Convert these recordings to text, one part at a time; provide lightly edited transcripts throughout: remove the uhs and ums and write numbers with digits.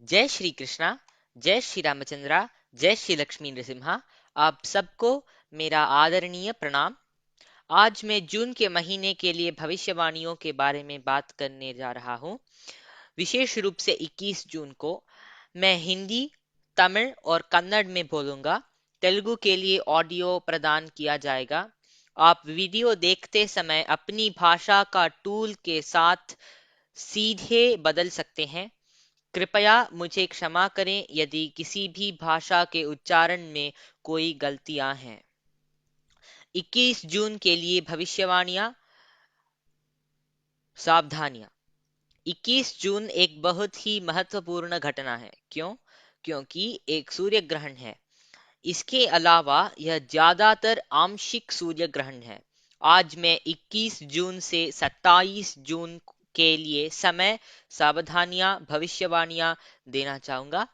जय श्री कृष्णा, जय श्री रामचंद्रा, जय श्री लक्ष्मी नृसिम्हा। आप सबको मेरा आदरणीय प्रणाम। आज मैं जून के महीने के लिए भविष्यवाणियों के बारे में बात करने जा रहा हूँ। विशेष रूप से 21 जून को मैं हिंदी, तमिल और कन्नड़ में बोलूंगा। तेलुगु के लिए ऑडियो प्रदान किया जाएगा। आप वीडियो देखते समय अपनी भाषा का टूल के साथ सीधे बदल सकते हैं। कृपया मुझे क्षमा करें यदि किसी भी भाषा के उच्चारण में कोई गलतियां हैं। 21 जून के लिए भविष्यवाणियां, सावधानियां। 21 जून एक बहुत ही महत्वपूर्ण घटना है। क्यों? क्योंकि एक सूर्य ग्रहण है। इसके अलावा यह ज्यादातर आंशिक सूर्य ग्रहण है। आज मैं 21 जून से 27 जून के लिए समय, सावधानियां, भविष्यवाणियां देना चाहूंगा।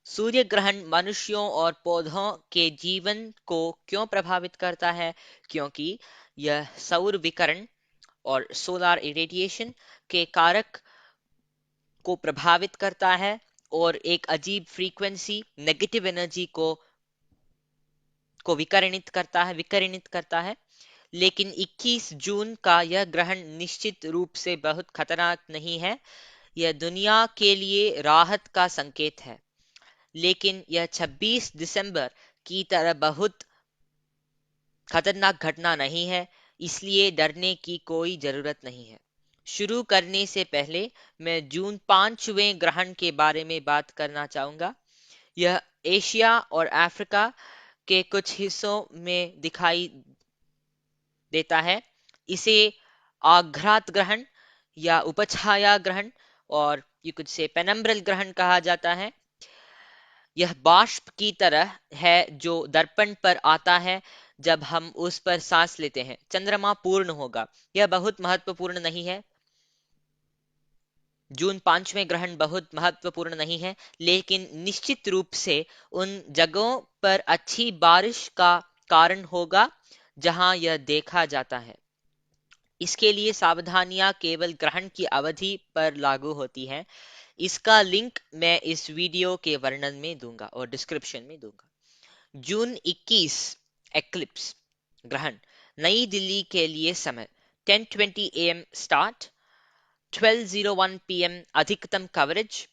सूर्य ग्रहण मनुष्यों और पौधों के जीवन को क्यों प्रभावित करता है? क्योंकि यह सौर विकिरण और सोलर इरेडिएशन के कारक को प्रभावित करता है और एक अजीब फ्रीक्वेंसी नेगेटिव एनर्जी को विकरणित करता है। लेकिन 21 जून का यह ग्रहण निश्चित रूप से बहुत खतरनाक नहीं है। यह दुनिया के लिए राहत का संकेत है। लेकिन यह 26 दिसंबर की तरह बहुत खतरनाक घटना नहीं है, इसलिए डरने की कोई जरूरत नहीं है। शुरू करने से पहले मैं जून 5वें ग्रहण के बारे में बात करना चाहूंगा। यह एशिया और अफ्रीका के कुछ हिस्सों में दिखाई देता है। इसे आघ्रात ग्रहण या उपछाया ग्रहण और ये कुछ से पेनम्ब्रल ग्रहण कहा जाता है। यह बाष्प की तरह है जो दर्पण पर आता है जब हम उस पर सांस लेते हैं। चंद्रमा पूर्ण होगा। यह बहुत महत्वपूर्ण नहीं है। जून 5वें ग्रहण बहुत महत्वपूर्ण नहीं है, लेकिन निश्चित रूप से उन जगहों पर अच्छी बारिश का कारण होगा जहां यह देखा जाता है। इसके लिए सावधानियां केवल ग्रहण की अवधि पर लागू होती हैं। इसका लिंक मैं इस वीडियो के वर्णन में दूंगा और डिस्क्रिप्शन में दूंगा। जून 21 एक्लिप्स ग्रहण नई दिल्ली के लिए समय 10:20 AM स्टार्ट, 12:01 PM अधिकतम कवरेज,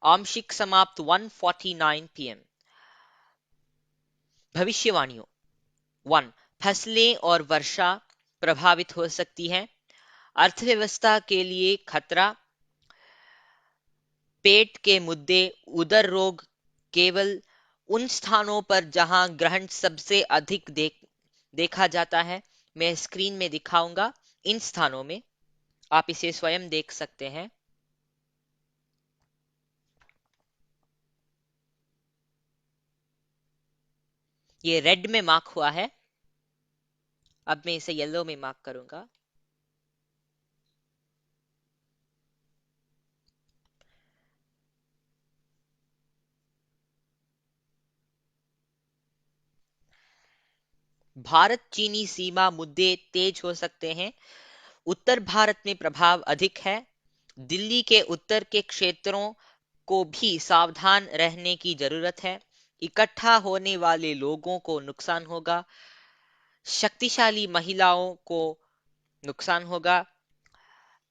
आंशिक समाप्त 1:49 PM। भविष्यवाणियों 1. फसलें और वर्षा प्रभावित हो सकती हैं। अर्थव्यवस्था के लिए खतरा। पेट के मुद्दे, उदर रोग केवल उन स्थानों पर जहां ग्रहण सबसे अधिक देखा जाता है। मैं स्क्रीन में दिखाऊंगा इन स्थानों में। आप इसे स्वयं देख सकते हैं। ये रेड में मार्क हुआ है। अब मैं इसे येलो में मार्क करूंगा। भारत चीनी सीमा मुद्दे तेज हो सकते हैं। उत्तर भारत में प्रभाव अधिक है। दिल्ली के उत्तर के क्षेत्रों को भी सावधान रहने की जरूरत है। इकट्ठा होने वाले लोगों को नुकसान होगा। शक्तिशाली महिलाओं को नुकसान होगा।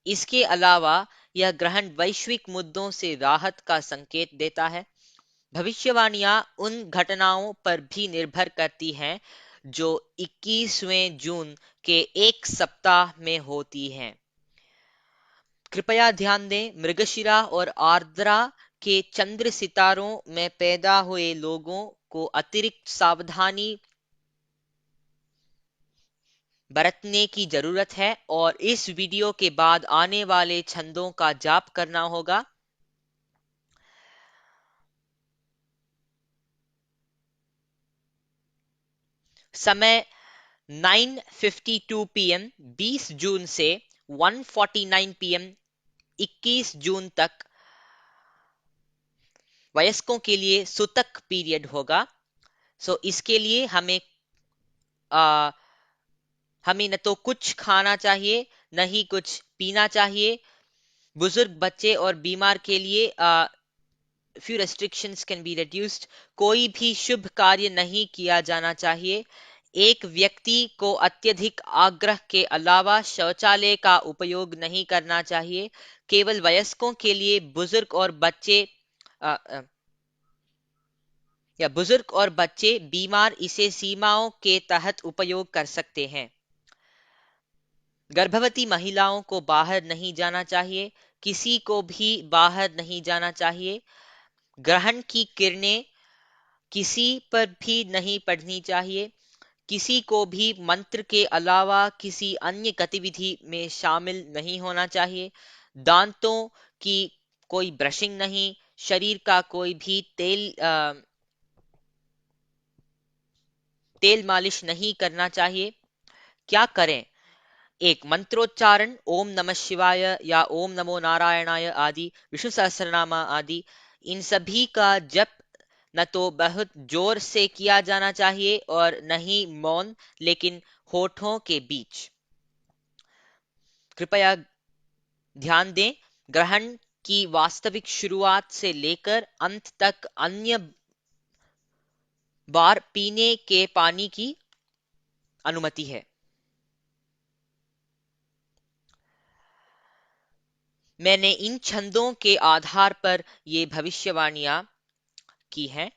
इसके अलावा यह ग्रहण वैश्विक मुद्दों से राहत का संकेत देता है। भविष्यवाणियां उन घटनाओं पर भी निर्भर करती हैं जो 21वें जून के एक सप्ताह में होती हैं। कृपया ध्यान दें, मृगशिरा और आर्द्रा के चंद्र सितारों में पैदा हुए लोगों को अतिरिक्त सावधानी बरतने की जरूरत है और इस वीडियो के बाद आने वाले छंदों का जाप करना होगा। समय 9:52 PM 20 जून से 1:49 PM 21 जून तक वयस्कों के लिए सुतक पीरियड होगा। इसके लिए आ, हमें न तो कुछ खाना चाहिए, न ही कुछ पीना चाहिए। बुजुर्ग, बच्चे और बीमार के लिए few restrictions can be reduced. कोई भी शुभ कार्य नहीं किया जाना चाहिए. एक व्यक्ति को अत्यधिक आग्रह के अलावा शौचालय का उपयोग नहीं करना चाहिए. केवल वयस्कों के लिए बुजुर्ग और बच्चे बीमार इसे सीमाओं के तहत उपयोग कर सकते हैं. गर्भवती महिलाओं को बाहर नहीं जाना चाहिए. किसी को भी बाहर नहीं जाना चाहिए. ग्रहण की किरणें किसी पर भी नहीं पड़नी चाहिए. किसी को भी मंत्र के अलावा किसी अन्य गतिविधि में शामिल नहीं होना चाहिए. दांतों की कोई ब्रशिंग नहीं. शरीर का कोई भी तेल मालिश नहीं करना चाहिए. क्या करें? एक मंत्रोच्चारण ओम नमः शिवाय या ओम नमो नारायणाय आदि, विष्णु सहस्रनाम आदि, इन सभी का जप न तो बहुत जोर से किया जाना चाहिए और न ही मौन, लेकिन होठों के बीच. कृपया ध्यान दें, ग्रहण की वास्तविक शुरुआत से लेकर अंत तक अन्य बार पीने के पानी की अनुमति है. मैंने इन छंदों के आधार पर ये भविष्यवाणियां की हैं.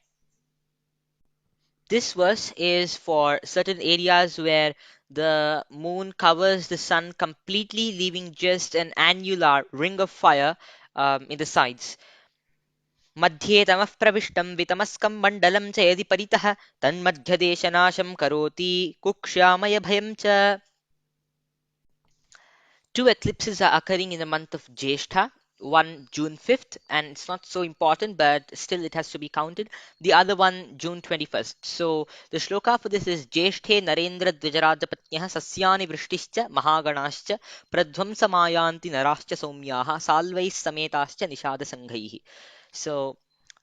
This verse is for certain areas where the moon covers the sun completely, leaving just an annular ring of fire in the sides. मध्ये तमः प्रविष्टं वितमस्कं मण्डलं च यदि परितः तन्मध्यदेशनाशं करोति कुक्ष्यामय भयं च. Two eclipses are occurring in the month of Jeshtha, one June 5th, and it's not so important, but still it has to be counted. The other one June 21st. So the shloka for this is Jeshthe Narendra Dvijaradapatnyah Sasyani Vrishtischa Mahaganaschcha Pradhvamsamayanti Narascha Somyaha Salvais Sametascha Nishada Sanghaihi. So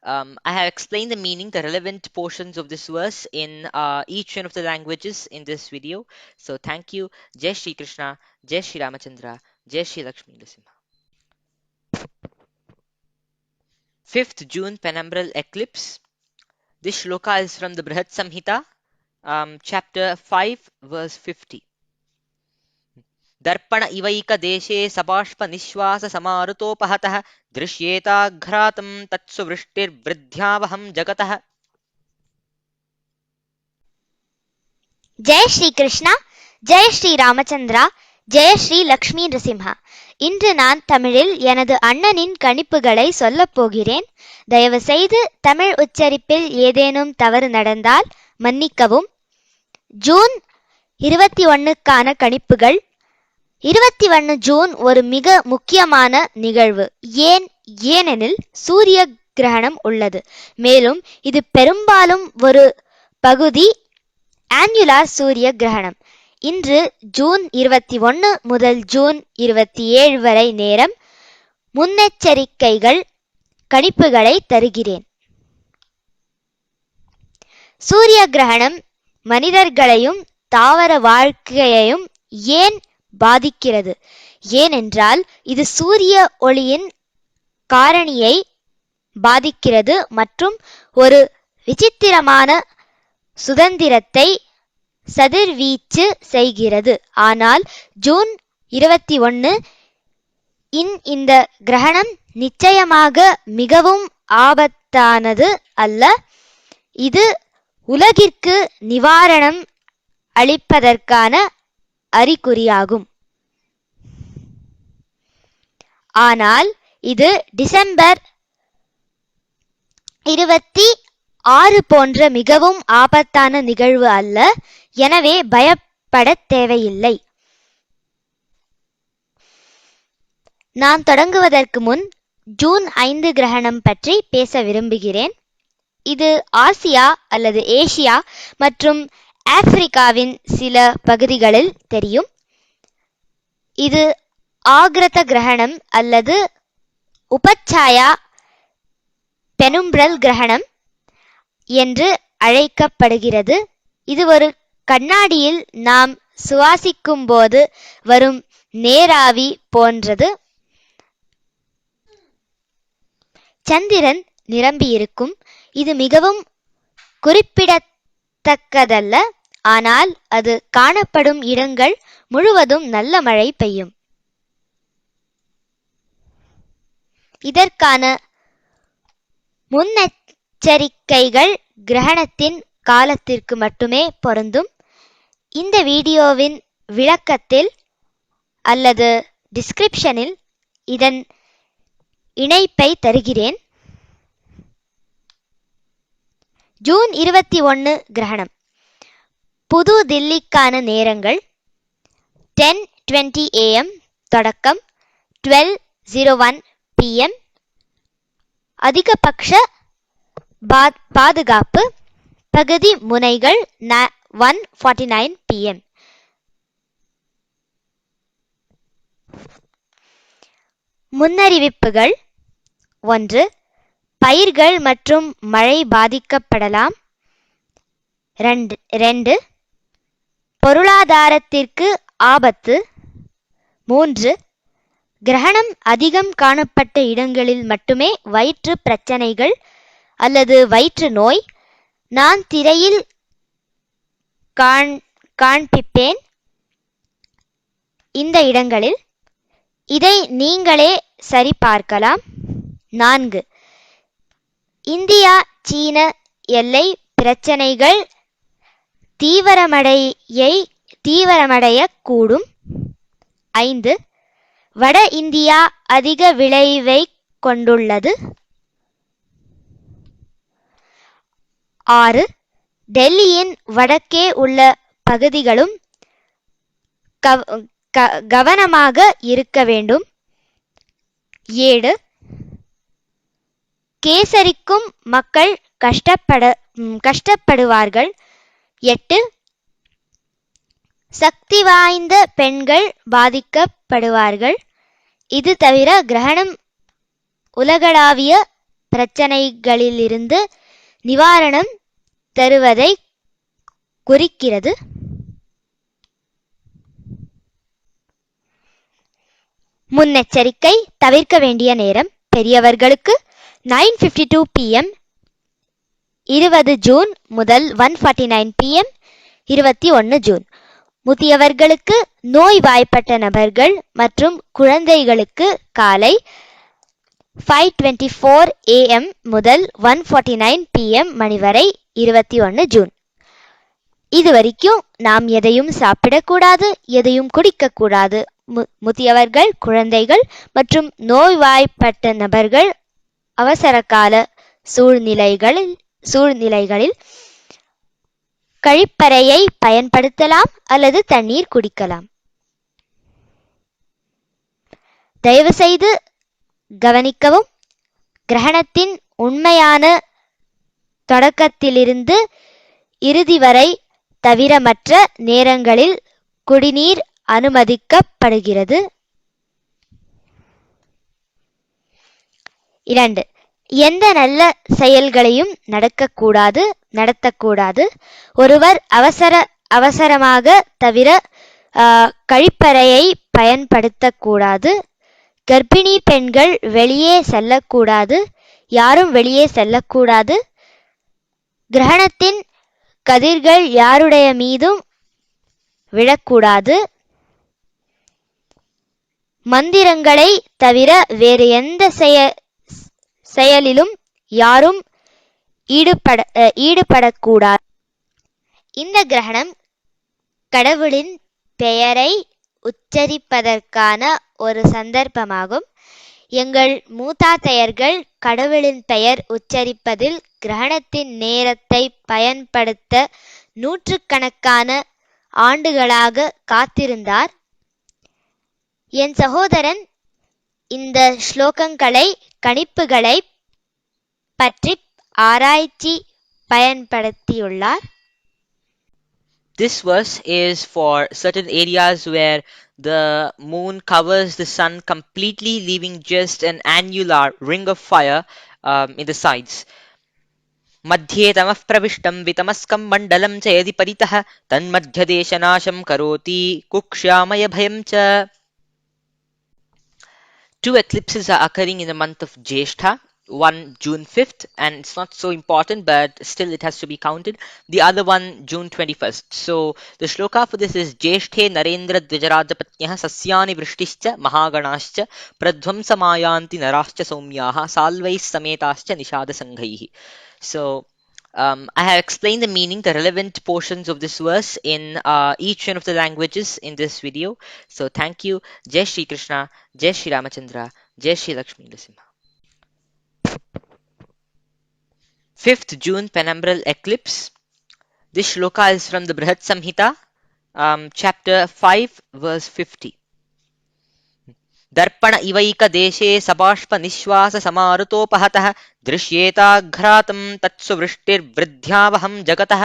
I have explained the meaning, the relevant portions of this verse in each one of the languages in this video. So thank you. Jai Shri Krishna, Jai Shri Ramachandra, Jai Shri Lakshmi Narasimha. 5th June penumbral eclipse. This shloka is from the Brihat Samhita, chapter 5, verse 50. दर्पण इवैक देशे सबाष्प निश्वास समारुतोपहतः दृश्येताघ्रातं तत्सुवृष्टिर्वृद्ध्यावहं जगतः. ஜெய் ஸ்ரீ கிருஷ்ணா, ஜெய் ஸ்ரீ ராமச்சந்திரா, ஜெய ஸ்ரீ லக்ஷ்மி நரசிம்ஹா. இன்று நான் தமிழில் எனது அண்ணனின் கணிப்புகளை சொல்லப் போகிறேன். தயவு செய்து தமிழ் உச்சரிப்பில் ஏதேனும் தவறு நடந்தால் மன்னிக்கவும். ஜூன் 21க்கான கணிப்புகள். 21 ஜூன் ஒரு மிக முக்கியமான நிகழ்வு. ஏனெனில் சூரிய கிரகணம் உள்ளது. மேலும் இது பெரும்பாலும் ஒரு பகுதி ஆன்யுலார் சூரிய கிரகணம். இன்று ஜூன் 21 முதல் ஜூன் 27 வரை நேரம் முன்னெச்சரிக்கைகள் கணிப்புகளை தருகிறேன். சூரிய கிரகணம் மனிதர்களையும் தாவர வாழ்க்கையையும் ஏன் பாதிக்கிறது? ஏனென்றால் இது சூரிய ஒளியின் காரணியை பாதிக்கிறது மற்றும் ஒரு விசித்திரமான சுதந்திரத்தை சதிர்வீச்சு செய்கிறது. ஆனால் ஜூன் 21 இந்த கிரகணம் நிச்சயமாக மிகவும் ஆபத்தானது அல்ல. இது உலகிற்கு நிவாரணம் அளிப்பதற்கான அறிகுறியாகும். ஆனால் இது டிசம்பர் 26 போன்ற மிகவும் ஆபத்தான நிகழ்வு அல்ல. எனவே பயப்பட தேவையில்லை. நான் தொடங்குவதற்கு முன் ஜூன் 5 கிரகணம் பற்றி பேச விரும்புகிறேன். இது ஆசியா அல்லது ஏசியா மற்றும் ஆப்பிரிக்காவின் சில பகுதிகளில் தெரியும். இது ஆக்ரத கிரகணம் அல்லது உபச்சாயா பெனும்பிரல் கிரகணம் என்று அழைக்கப்படுகிறது. இது ஒரு கண்ணாடியில் நாம் சுவாசிக்கும் போது வரும் நேராவி போன்றது. சந்திரன் நிரம்பியிருக்கும். இது மிகவும் குறிப்பிடத்தக்கதல்ல, ஆனால் அது காணப்படும் இடங்கள் முழுவதும் நல்ல மழை பெய்யும். இதற்கான முன்னெச்சரிக்கைகள் கிரகணத்தின் காலத்திற்கு மட்டுமே பொருந்தும். இந்த வீடியோவின் விளக்கத்தில் அல்லது டிஸ்கிரிப்ஷனில் இதன் இணைப்பை தருகிறேன். ஜூன் 21 கிரகணம். புது தில்லிக்கான நேரங்கள் 10:20 AM தொடக்கம் 12:01 PM. அதிகபட்ச பாதுகாப்பு. பகுதி முனைகள் 1:49 PM. முன்னறிவிப்புகள். 1. பயிர்கள் மற்றும் மழை பாதிக்கப்படலாம். 2. பொருளாதாரத்திற்கு ஆபத்து. 3. கிரகணம் அதிகம் காணப்பட்ட இடங்களில் மட்டுமே வயிற்று பிரச்சனைகள் அல்லது வயிற்று நோய். நான் திரையில் காண்பிப்பேன் இந்த இடங்களில். இதை நீங்களே சரிபார்க்கலாம். 4. இந்தியா சீன எல்லை பிரச்சனைகள் தீவிரமடையக்கூடும். 5. வட இந்தியா அதிக விளைவை கொண்டுள்ளது. 6. டெல்லியின் வடக்கே உள்ள பகுதிகளும் கவனமாக இருக்க வேண்டும். 7. கேசரிக்கும் மக்கள் கஷ்டப்படுவார்கள். 8. சக்தி வாய்ந்த பெண்கள் பாதிக்கப்படுவார்கள். இது தவிர கிரகணம் உலகளாவிய பிரச்சனைகளிலிருந்து நிவாரணம் தருவதை குறிக்கிறது. முன்னெச்சரிக்கை. தவிர்க்க வேண்டிய நேரம். பெரியவர்களுக்கு 9:52 PM 20 ஜூன் முதல் 1:49 PM 21 ஜூன். முதியவர்களுக்கு, நோய்வாய்ப்பட்ட நபர்கள் மற்றும் குழந்தைகளுக்கு காலை 5:24 AM முதல் 1:49 PM மணி வரை 21 ஜூன். இதுவரைக்கும் நாம் எதையும் சாப்பிடக்கூடாது, எதையும் குடிக்கக்கூடாது. முதியவர்கள், குழந்தைகள் மற்றும் நோய்வாய்ப்பட்ட நபர்கள் அவசரகால சூழ்நிலைகளில் கழிப்பறையை பயன்படுத்தலாம் அல்லது தண்ணீர் குடிக்கலாம். தயவுசெய்து கவனிக்கவும். கிரகணத்தின் உண்மையான தொடக்கத்திலிருந்து இறுதி வரை தவிர மற்ற நேரங்களில் குடிநீர் அனுமதிக்கப்படுகிறது. 2. எந்த நல்ல செயல்களையும் நடத்தக்கூடாது. ஒருவர் அவசரமாக தவிர கழிப்பறையை பயன்படுத்தக்கூடாது. கர்ப்பிணி பெண்கள் வெளியே செல்லக்கூடாது. யாரும் வெளியே செல்லக்கூடாது. கிரகணத்தின் கதிர்கள் யாருடைய மீதும் விழக்கூடாது. மந்திரங்களை தவிர வேறு எந்த செயலிலும் யாரும் ஈடுபடக்கூடாது. இந்த கிரகணம் கடவுளின் பெயரை உச்சரிப்பதற்கான ஒரு சந்தர்ப்பமாகும். எங்கள் மூதாதையர்கள் கடவுளின் பெயர் உச்சரிப்பதில் கிரகணத்தின் நேரத்தை பயன்படுத்த நூற்றுக்கணக்கான ஆண்டுகளாக காத்திருந்தார். என் சகோதரன் இந்த ஸ்லோகங்களை கணிப்புகளை பற்றி ஆராய்ச்சி பயன்படுத்தியுள்ளார். This verse is for certain areas where the moon covers the sun completely, leaving just an annular ring of fire in the sides. मध्ये तमः प्रविष्टं वितमस्कं मण्डलं च यदि परितः तन्मध्यदेशनाशं करोति कुक्ष्यामयभयं च. Two eclipses are occurring in the month of Jyeshtha. one June 5th, and it's not so important, but still it has to be counted. The other one June 21st. So the shloka for this is Jeshthe Narendra Dvijarajapatnyah Sasyani Vrishtischa Mahaganascha Pradhvamsamayanti Narascha Somyaha Salvais Sametascha Nishada Sanghaihi. So I have explained the meaning, the relevant portions of this verse in each one of the languages in this video. So thank you. Jai Shri Krishna, Jai Shri Ramachandra, Jai Shri Lakshmi Narasimha. 5th June penumbral eclipse. This shloka is from the Brihat Samhita, chapter 5, verse 50. दर्पण इवैक देशे सबाष्प निश्वास समारुतोपहतः दृश्येताघ्रातं तत्सुवृष्टिर्वृद्ध्यावहं जगतः.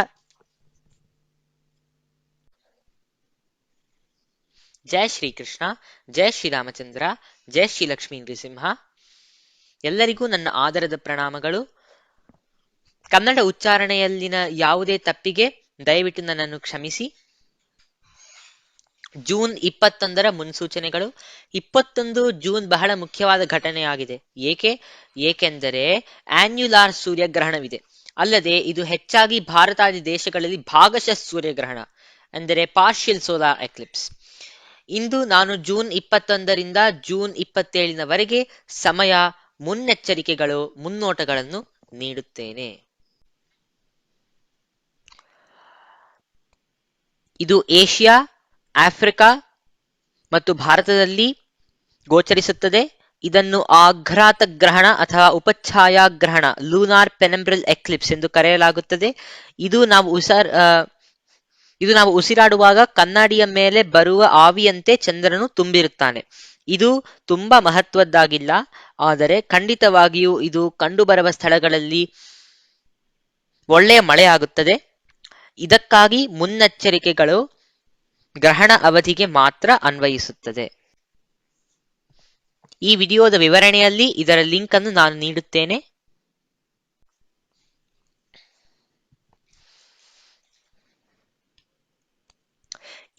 ಜಯ ಶ್ರೀ ಕೃಷ್ಣ, ಜಯ ಶ್ರೀ ರಾಮಚಂದ್ರ, ಜಯ ಶ್ರೀ ಲಕ್ಷ್ಮೀ ನೃಸಿಂಹ. ಎಲ್ಲರಿಗೂ ನನ್ನ ಆದರದ ಪ್ರಣಾಮಗಳು. ಕನ್ನಡ ಉಚ್ಚಾರಣೆಯಲ್ಲಿನ ಯಾವುದೇ ತಪ್ಪಿಗೆ ದಯವಿಟ್ಟು ನನ್ನನ್ನು ಕ್ಷಮಿಸಿ. ಜೂನ್ 21ರ ಮುನ್ಸೂಚನೆಗಳು. 21 ಜೂನ್ ಬಹಳ ಮುಖ್ಯವಾದ ಘಟನೆಯಾಗಿದೆ. ಏಕೆಂದರೆ ಆನ್ಯುಲಾರ್ ಸೂರ್ಯಗ್ರಹಣವಿದೆ. ಅಲ್ಲದೆ ಇದು ಹೆಚ್ಚಾಗಿ ಭಾರತಾದಿ ದೇಶಗಳಲ್ಲಿ ಭಾಗಶಃ ಸೂರ್ಯಗ್ರಹಣ, ಅಂದರೆ ಪಾರ್ಷಿಯಲ್ ಸೋಲಾರ್ ಎಕ್ಲಿಪ್ಸ್. ಇಂದು ನಾನು ಜೂನ್ 21ರಿಂದ ಜೂನ್ 27ವರೆಗೆ ಸಮಯ ಮುನ್ನೆಚ್ಚರಿಕೆಗಳು, ಮುನ್ನೋಟಗಳನ್ನು ನೀಡುತ್ತೇನೆ. ಇದು ಏಷ್ಯಾ, ಆಫ್ರಿಕಾ ಮತ್ತು ಭಾರತದಲ್ಲಿ ಗೋಚರಿಸುತ್ತದೆ. ಇದನ್ನು ಆಘ್ರಾತ ಗ್ರಹಣ ಅಥವಾ ಉಪಛಾಯಾಗ್ರಹಣ, ಲೂನಾರ್ ಪೆನಂಬ್ರಲ್ ಎಕ್ಲಿಪ್ಸ್ ಎಂದು ಕರೆಯಲಾಗುತ್ತದೆ. ಇದು ನಾವು ಉಸಿರಾಡುವಾಗ ಕನ್ನಡಿಯ ಮೇಲೆ ಬರುವ ಆವಿಯಂತೆ ಚಂದ್ರನು ತುಂಬಿರುತ್ತಾನೆ. ಇದು ತುಂಬಾ ಮಹತ್ವದ್ದಾಗಿಲ್ಲ, ಆದರೆ ಖಂಡಿತವಾಗಿಯೂ ಇದು ಕಂಡುಬರುವ ಸ್ಥಳಗಳಲ್ಲಿ ಒಳ್ಳೆಯ ಮಳೆಯಾಗುತ್ತದೆ. ಇದಕ್ಕಾಗಿ ಮುನ್ನೆಚ್ಚರಿಕೆಗಳು ಗ್ರಹಣ ಅವಧಿಗೆ ಮಾತ್ರ ಅನ್ವಯಿಸುತ್ತದೆ. ಈ ವಿಡಿಯೋದ ವಿವರಣೆಯಲ್ಲಿ ಇದರ ಲಿಂಕ್ ಅನ್ನು ನಾನು ನೀಡುತ್ತೇನೆ.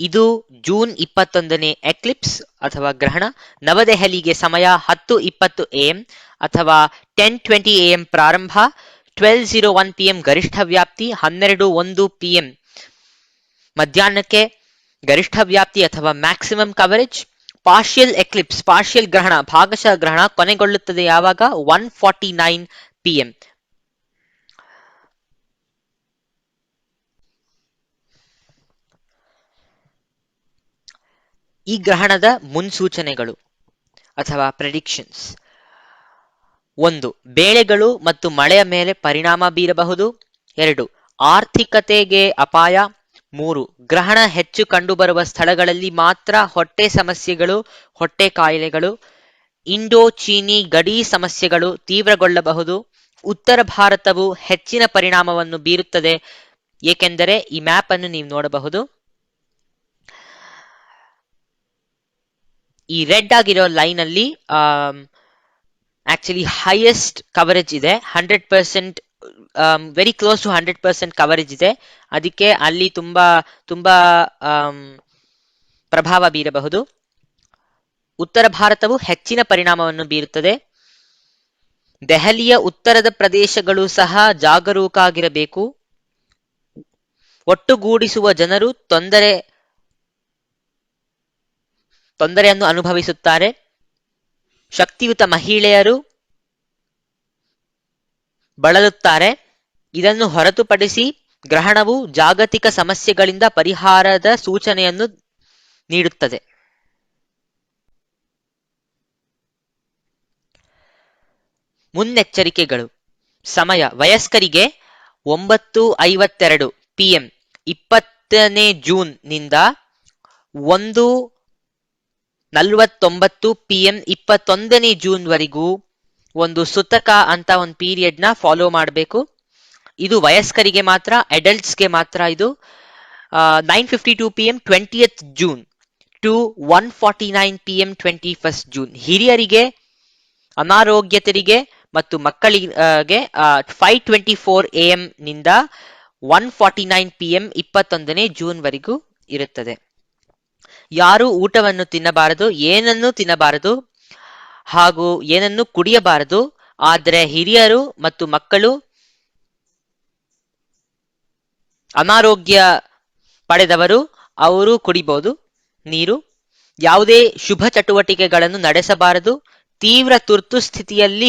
ಇದು ಜೂನ್ 21ನೇ ಎಕ್ಲಿಪ್ಸ್ ಅಥವಾ ಗ್ರಹಣ. ನವದೆಹಲಿಗೆ ಸಮಯ 10:20 AM ಅಥವಾ 10:20 AM ಪ್ರಾರಂಭ, 12:01 PM ಗರಿಷ್ಠ ವ್ಯಾಪ್ತಿ, 12:01 PM ಮಧ್ಯಾಹ್ನಕ್ಕೆ ಗರಿಷ್ಠ ವ್ಯಾಪ್ತಿ ಅಥವಾ maximum coverage. Partial Eclipse, partial ಗ್ರಹಣ, ಭಾಗಶಃ ಗ್ರಹಣ ಕೊನೆಗೊಳ್ಳುತ್ತದೆ ಯಾವಾಗ? 1:49 PM. ಈ ಗ್ರಹಣದ ಮುನ್ಸೂಚನೆಗಳು ಅಥವಾ ಪ್ರೆಡಿಕ್ಷನ್ಸ್. 1. ಬೆಳೆಗಳು ಮತ್ತು ಮಳೆಯ ಮೇಲೆ ಪರಿಣಾಮ ಬೀರಬಹುದು. 2. ಆರ್ಥಿಕತೆಗೆ ಅಪಾಯ. 3. ಗ್ರಹಣ ಹೆಚ್ಚು ಕಂಡುಬರುವ ಸ್ಥಳಗಳಲ್ಲಿ ಮಾತ್ರ ಹೊಟ್ಟೆ ಸಮಸ್ಯೆಗಳು, ಹೊಟ್ಟೆ ಕಾಯಿಲೆಗಳು, ಇಂಡೋ ಚೀನಿ ಗಡಿ ಸಮಸ್ಯೆಗಳು ತೀವ್ರಗೊಳ್ಳಬಹುದು. ಉತ್ತರ ಭಾರತವು ಹೆಚ್ಚಿನ ಪರಿಣಾಮವನ್ನು ಬೀರುತ್ತದೆ, ಏಕೆಂದರೆ ಈ ಮ್ಯಾಪ್ ಅನ್ನು ನೀವು ನೋಡಬಹುದು. ಈ ರೆಡ್ ಆಗಿರೋ ಲೈನ್ ಅಲ್ಲಿ ಆಕ್ಚುಲಿ ಹೈಯೆಸ್ಟ್ ಕವರೇಜ್ ಇದೆ. 100%, ವೆರಿ ಕ್ಲೋಸ್ ಟು 100% ಕವರೇಜ್ ಇದೆ. ಅದಕ್ಕೆ ಅಲ್ಲಿ ತುಂಬಾ ಪ್ರಭಾವ ಬೀರಬಹುದು. ಉತ್ತರ ಭಾರತವು ಹೆಚ್ಚಿನ ಪರಿಣಾಮವನ್ನು ಬೀರುತ್ತದೆ. ದೆಹಲಿಯ ಉತ್ತರದ ಪ್ರದೇಶಗಳು ಸಹ ಜಾಗರೂಕರಾಗಿರಬೇಕು. ಒಟ್ಟುಗೂಡಿಸುವ ಜನರು ತೊಂದರೆಯನ್ನು ಅನುಭವಿಸುತ್ತಾರೆ. ಶಕ್ತಿಯುತ ಮಹಿಳೆಯರು ಬಳಲುತ್ತಾರೆ. ಇದನ್ನು ಹೊರತುಪಡಿಸಿ ಗ್ರಹಣವು ಜಾಗತಿಕ ಸಮಸ್ಯೆಗಳಿಂದ ಪರಿಹಾರದ ಸೂಚನೆಯನ್ನು ನೀಡುತ್ತದೆ. ಮುನ್ನೆಚ್ಚರಿಕೆಗಳು. ಸಮಯ: ವಯಸ್ಕರಿಗೆ 9:52 PM 20ನೇ ಜೂನ್ ನಿಂದ 1:49 PM 21ನೇ ಜೂನ್ ವರೆಗೂ ಒಂದು ಸೂತಕ ಅಂತ ಒಂದು ಪೀರಿಯಡ್ ನ ಫಾಲೋ ಮಾಡಬೇಕು. ಇದು ವಯಸ್ಕರಿಗೆ ಮಾತ್ರ, ಅಡಲ್ಟ್ಸ್ಗೆ ಮಾತ್ರ. ಇದು 9:52 PM 20th June to 1:49 PM 21st June. ಹಿರಿಯರಿಗೆ, ಅನಾರೋಗ್ಯತರಿಗೆ ಮತ್ತು ಮಕ್ಕಳಿಗೆ 5:24 AM ನಿಂದ 1:49 PM 21ನೇ ಜೂನ್ ವರೆಗೂ ಇರುತ್ತದೆ. ಯಾರು ಊಟವನ್ನು ತಿನ್ನಬಾರದು, ಏನನ್ನು ತಿನ್ನಬಾರದು ಹಾಗೂ ಏನನ್ನು ಕುಡಿಯಬಾರದು. ಆದರೆ ಹಿರಿಯರು ಮತ್ತು ಮಕ್ಕಳು ಅನಾರೋಗ್ಯ ಪಡೆದವರು ಅವರು ಕುಡಿಬಹುದು ನೀರು. ಯಾವುದೇ ಶುಭ ಚಟುವಟಿಕೆಗಳನ್ನು ನಡೆಸಬಾರದು. ತೀವ್ರ ತುರ್ತು ಸ್ಥಿತಿಯಲ್ಲಿ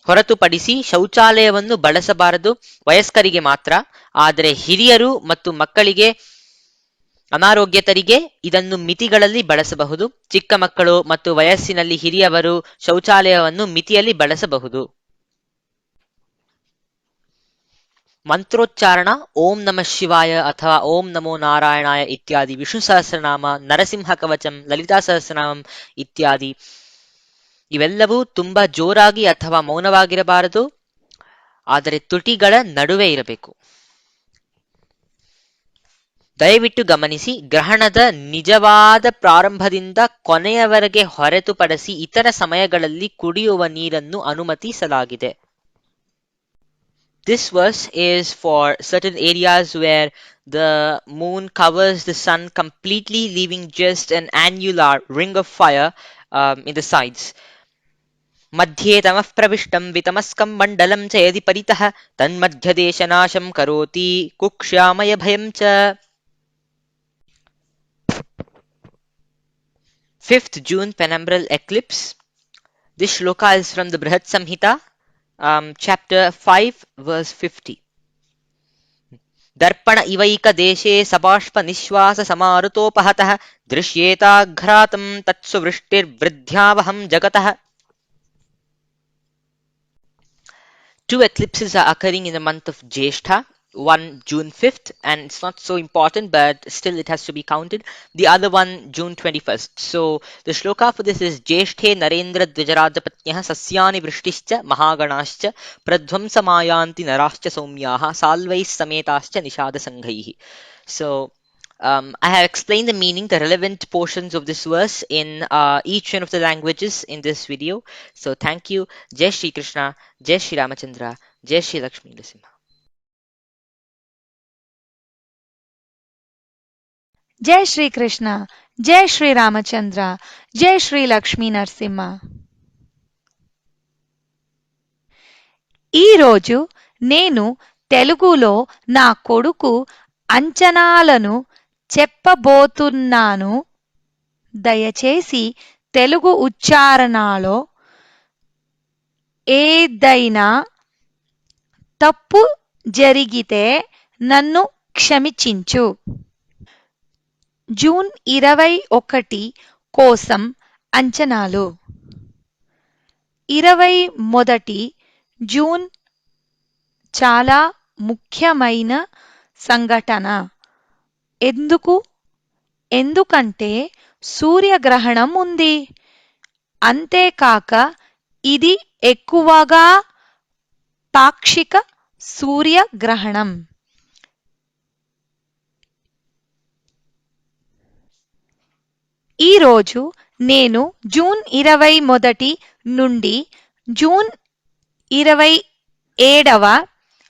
ಹೊರತುಪಡಿಸಿ ಶೌಚಾಲಯವನ್ನು ಬಳಸಬಾರದು. ವಯಸ್ಕರಿಗೆ ಮಾತ್ರ. ಆದರೆ ಹಿರಿಯರು ಮತ್ತು ಮಕ್ಕಳಿಗೆ ಅನಾರೋಗ್ಯತರಿಗೆ ಇದನ್ನು ಮಿತಿಗಳಲ್ಲಿ ಬಳಸಬಹುದು. ಚಿಕ್ಕ ಮಕ್ಕಳು ಮತ್ತು ವಯಸ್ಸಿನಲ್ಲಿ ಹಿರಿಯವರು ಶೌಚಾಲಯವನ್ನು ಮಿತಿಯಲ್ಲಿ ಬಳಸಬಹುದು. ಮಂತ್ರೋಚ್ಚಾರಣ ಓಂ ನಮಃ ಶಿವಾಯ ಅಥವಾ ಓಂ ನಮೋ ನಾರಾಯಣಾಯ ಇತ್ಯಾದಿ, ವಿಷ್ಣು ಸಹಸ್ರನಾಮ, ನರಸಿಂಹ ಕವಚಂ, ಲಲಿತಾ ಸಹಸ್ರನಾಮಂ ಇತ್ಯಾದಿ ಇವೆಲ್ಲವೂ ತುಂಬಾ ಜೋರಾಗಿ ಅಥವಾ ಮೌನವಾಗಿರಬಾರದು. ಆದರೆ ತುಟಿಗಳ ನಡುವೆ ಇರಬೇಕು. ದಯವಿಟ್ಟು ಗಮನಿಸಿ, ಗ್ರಹಣದ ನಿಜವಾದ ಪ್ರಾರಂಭದಿಂದ ಕೊನೆಯವರೆಗೆ ಹೊರತುಪಡಿಸಿ ಇತರ ಸಮಯಗಳಲ್ಲಿ ಕುಡಿಯುವ ನೀರನ್ನು ಅನುಮತಿಸಲಾಗಿದೆ. This verse is for certain areas where the moon covers the sun completely, leaving just an annular ring of fire in the sides. मध्ये तमः प्रविष्टं वितमस्कं मण्डलं च यदि परितः तन्मध्यदेशनाशं करोति कुक्ष्यामय भयं च. 5th June penumbral eclipse. This shloka is from the Brihat Samhita, chapter 5, verse 50. दर्पण इवैक देशे सबाष्प निश्वास समारुतोपहतः दृश्येताघ्रातं तत्सुवृष्टिर्वृद्ध्यावहं जगतः. Two eclipses are occurring in the month of Jeshtha. One June 5th, and it's not so important, but still it has to be counted. The other one June 21st. So the shloka for this is Jeshthe Narendra Dvijarajapatnyah Sasyani Vrishtischa Mahaganascha Pradvamsamayanti Narascha Somyaha Salvais Sametascha Nishada Sanghaihi. So I have explained the meaning, the relevant portions of this verse in each one of the languages in this video. So thank you. Jai Shri Krishna, Jai Shri Ramachandra, Jai Shri Lakshmi Narasimha. జై శ్రీకృష్ణ, జై శ్రీ రామచంద్ర, జై శ్రీ లక్ష్మీ నరసింహ. ఈరోజు నేను తెలుగులో నా కొడుకు అంచనాలను చెప్పబోతున్నాను. దయచేసి తెలుగు ఉచ్చారణలో ఏదైనా తప్పు జరిగితే నన్ను క్షమించు. జూన్ 21 కోసం అంచనాలు. 21 జూన్ చాలా ముఖ్యమైన సంఘటన. ఎందుకంటే సూర్యగ్రహణం ఉంది. అంతేకాక ఇది ఎక్కువగా పాక్షిక సూర్యగ్రహణం. ఈరోజు నేను జూన్ 21 నుండి జూన్ 27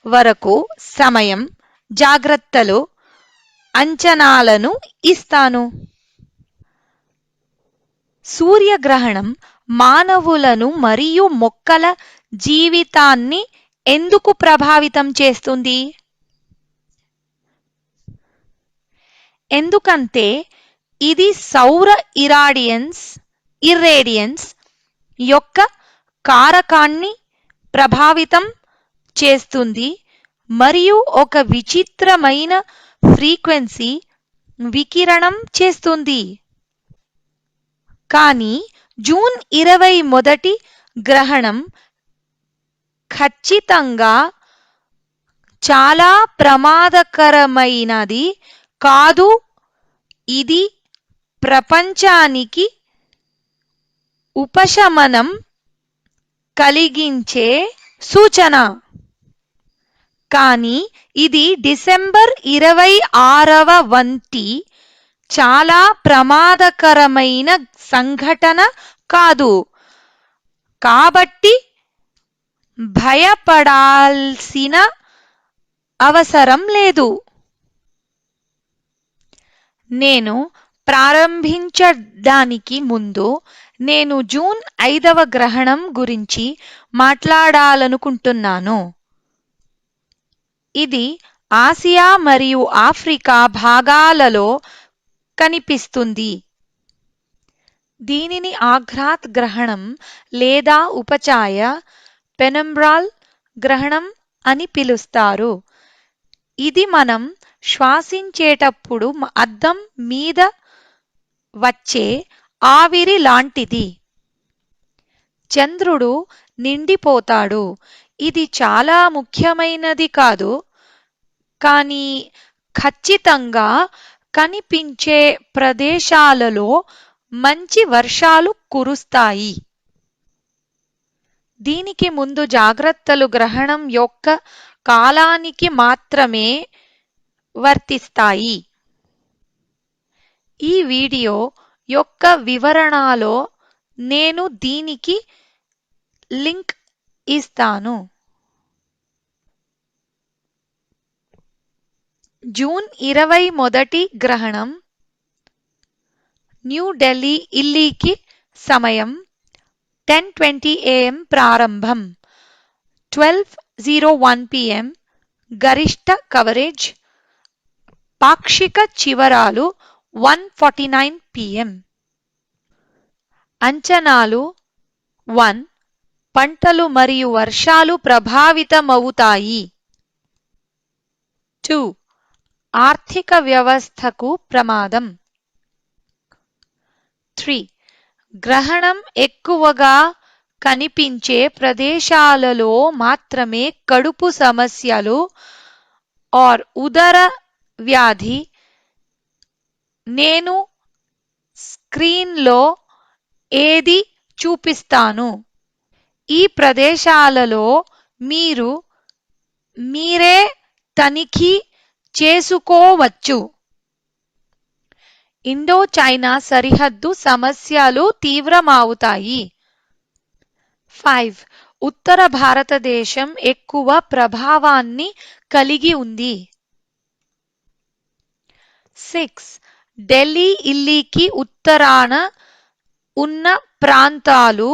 వరకు సమయం, జాగ్రత్తలు, అంచనాలను ఇస్తాను. సూర్యగ్రహణం మానవులను మరియు మొక్కల జీవితాన్ని ఎందుకు ప్రభావితం చేస్తుంది? ఎందుకంటే ఇది సౌర ఇర్రేడియన్స్ యొక్క కారకాన్ని ప్రభావితం చేస్తుంది మరియు ఒక విచిత్రమైన ఫ్రీక్వెన్సీ వికిరణం చేస్తుంది. కానీ జూన్ 21 గ్రహణం ఖచ్చితంగా చాలా ప్రమాదకరమైనది కాదు. ఇది ప్రపంచానికి ఉపశమనం కలిగించే సూచన. కానీ ఇది డిసెంబర్ 26 వంటి చాలా ప్రమాదకరమైన సంఘటన కాదు. కాబట్టి భయపడాల్సిన అవసరం లేదు. నేను ప్రారంభించడానికి ముందు నేను జూన్ 5వ గ్రహణం గురించి మాట్లాడాలనుకుంటున్నాను. ఇది ఆసియా మరియు ఆఫ్రికా భాగాలలో కనిపిస్తుంది. దీనిని ఆఘ్రాత్ గ్రహణం లేదా ఉపఛాయ పెనంబ్రాల్ గ్రహణం అని పిలుస్తారు. ఇది మనం శ్వాసించేటప్పుడు అద్దం మీద వచ్చే ఆవిరి లాంటిది. చంద్రుడు నిండిపోతాడు. ఇది చాలా ముఖ్యమైనది కాదు, కానీ ఖచ్చితంగా కనిపించే ప్రదేశాలలో మంచి వర్షాలు కురుస్తాయి. దీనికి ముందు జాగ్రత్తలు గ్రహణం యొక్క కాలానికి మాత్రమే వర్తిస్తాయి. ఈ వీడియో యొక్క వివరణలో నేను దీనికి లింక్ ఇస్తాను. జూన్ 21 గ్రహణం న్యూఢిల్లీ ఇల్లీకి సమయం 10:20 AM ప్రారంభం, 12:01 PM గరిష్ట కవరేజ్, పాక్షిక చివరాలు 1:49 PM. అంచనాలు 1. పంటలు మరియు వర్షాలు ప్రభావితమవుతాయి. 2. ఆర్థిక వ్యవస్థకు ప్రమాదం. 3. గ్రహణం ఎక్కువగా కనిపించే ప్రదేశాలలో మాత్రమే కడుపు సమస్యలు ఉదర వ్యాధి. నేను స్క్రీన్లో ఏది చూపిస్తాను. ఈ ప్రదేశాలలో మీరు మీరే తనిఖీ చేసుకోవచ్చు. ఇండో చైనా సరిహద్దు సమస్యలు తీవ్రమవుతాయి. 5. ఉత్తర భారతదేశం ఎక్కువ ప్రభావాన్ని కలిగి ఉంది. 6. ఢిల్లీ ఇల్లీకి ఉత్తరాన ఉన్న ప్రాంతాలు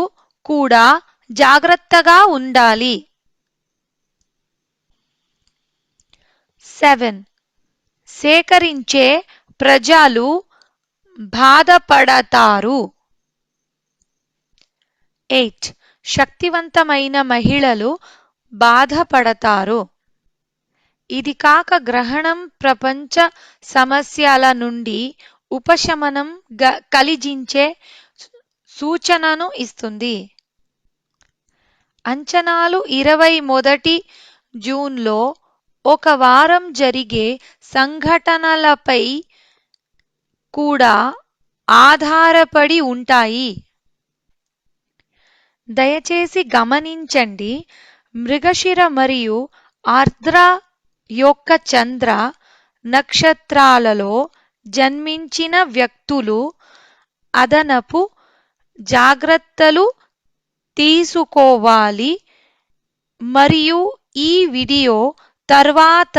కూడా జాగ్రత్తగా ఉండాలి. 7. సేకరించే ప్రజలు బాధపడతారు. 8. శక్తివంతమైన మహిళలు బాధపడతారు. ఇది కాక గ్రహణం ప్రపంచ సమస్యల నుండి ఉపశమనం కలిగించే సూచనను ఇస్తుంది. అంచనాలు 21 జూన్లో ఒక వారం జరిగే సంఘటనలపై కూడా ఆధారపడి ఉంటాయి. దయచేసి గమనించండి, మృగశిర మరియు ఆర్ద్ర యొక్క చంద్ర నక్షత్రాలలో జన్మించిన వ్యక్తులు అదనపు జాగ్రత్తలు తీసుకోవాలి మరియు ఈ వీడియో తర్వాత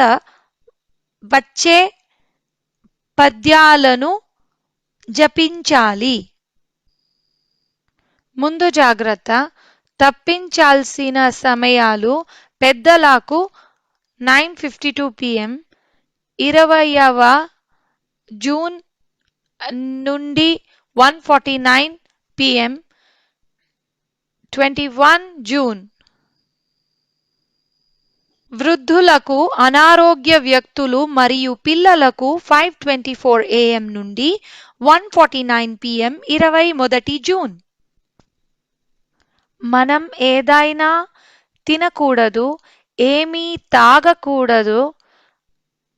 వచ్చే పద్యాలను జపించాలి. ముందు జాగ్రత్త తప్పించాల్సిన సమయాలు పెద్దలకు 9:52 PM 20వ జూన్ నుండి 1:49 PM 21 జూన్. వృద్ధులకు, అనారోగ్య వ్యక్తులు మరియు పిల్లలకు 5:24 AM నుండి 1:49 PM 21 జూన్. మనం ఏదైనా తినకూడదు, ఏమీ తాగకూడదు.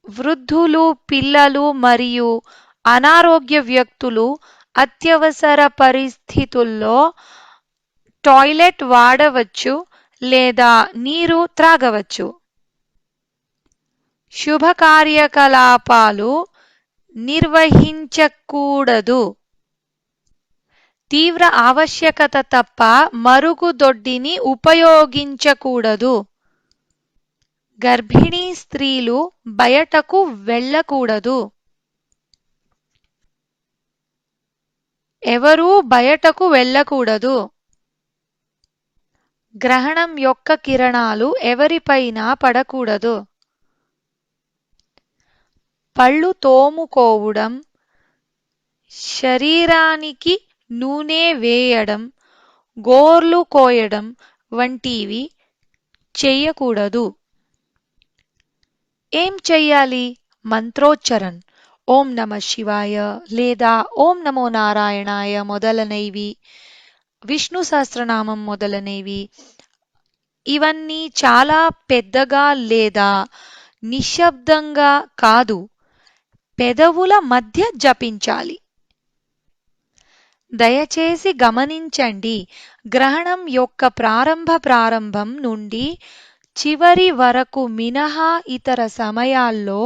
వృద్ధులు, పిల్లలు మరియు అనారోగ్య వ్యక్తులు అత్యవసర పరిస్థితుల్లో టాయిలెట్ వాడవచ్చు లేదా నీరు త్రాగవచ్చు. శుభ కార్యకలాపాలు నిర్వహించకూడదు. తీవ్ర ఆవశ్యకత తప్ప మరుగుదొడ్డిని ఉపయోగించకూడదు. గర్భిణీ స్త్రీలు బయటకు వెళ్ళకూడదు. ఎవరూ బయటకు వెళ్ళకూడదు. గ్రహణం యొక్క కిరణాలు ఎవరిపైనా పడకూడదు. పళ్ళు తోముకోవడం, శరీరానికి నూనె వేయడం, గోర్లు కోయడం వంటివి చెయ్యకూడదు. ఏం చెయ్యాలి? మంత్రోచ్చరణ్, ఓం నమ శివాయ లేదా ఓం నమో నారాయణాయ మొదలైనవి, విష్ణు సహస్రనామం మొదలైనవి, ఇవన్నీ చాలా పెద్దగా లేదా నిశ్శబ్దంగా కాదు, పెదవుల మధ్య జపించాలి. దయచేసి గమనించండి, గ్రహణం యొక్క ప్రారంభం నుండి చివరి వరకు మినహా ఇతర సమయాల్లో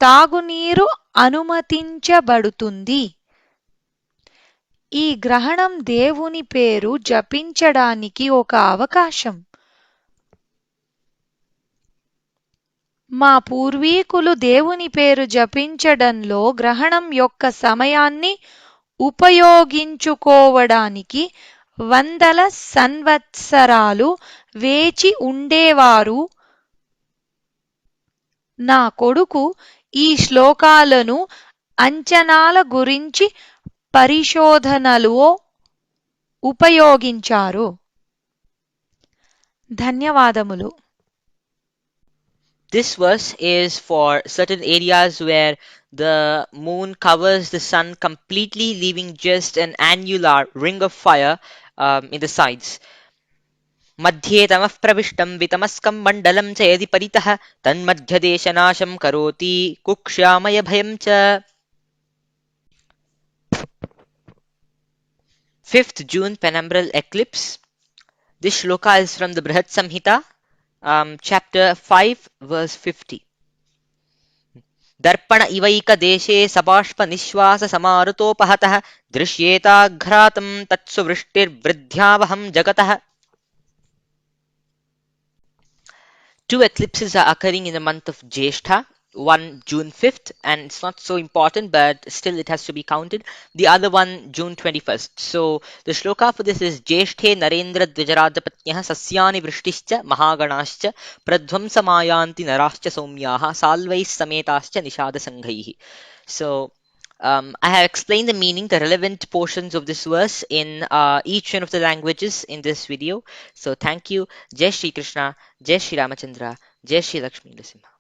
తాగునీరు అనుమతించబడుతుంది. ఈ గ్రహణం దేవుని పేరు జపించడానికి ఒక అవకాశం. మా పూర్వీకులు దేవుని పేరు జపించడంలో గ్రహణం యొక్క సమయాన్ని ఉపయోగించుకోవడానికి వందల సంవత్సరాలు వేచి ఉండేవారు. నా కొడుకు ఈ శ్లోకాలను అంచనాల గురించి పరిశోధనలో ఉపయోగించారు. ధన్యవాదములు. This verse is for certain areas where the moon covers the sun completely, leaving just an annular ring of fire in the sides. मध्ये तमः प्रविष्टं वितमस्कं मण्डलं च यदि परितः तन्मध्यदेशनाशं करोति कुक्ष्यामयभयं च. 5th June penumbral eclipse. This shloka is from the Brihat Samhita, chapter 5, verse 50. दर्पण इवैक देशे सबाष्प निश्वास समारुतोपहतः दृश्येताघ्रातं तत्सुवृष्टिर्वृद्ध्यावहं जगतः. Two eclipses are occurring in the month of Jeshtha, one June 5th, and it's not so important, but still it has to be counted. The other one June 21st. So the shloka for this is Jeshthe Narendra Dvijaradapatnyah Sasyani Vrishtischa Mahaganascha Pradvamsamayanti Narascha Somyaha Salvais Sametascha Nishada Sanghaihi. So I have explained the meaning, the relevant portions of this verse in each one of the languages in this video. So thank you. Jai Shri Krishna, Jai Shri Ramachandra, Jai Shri Lakshmi Narasimha.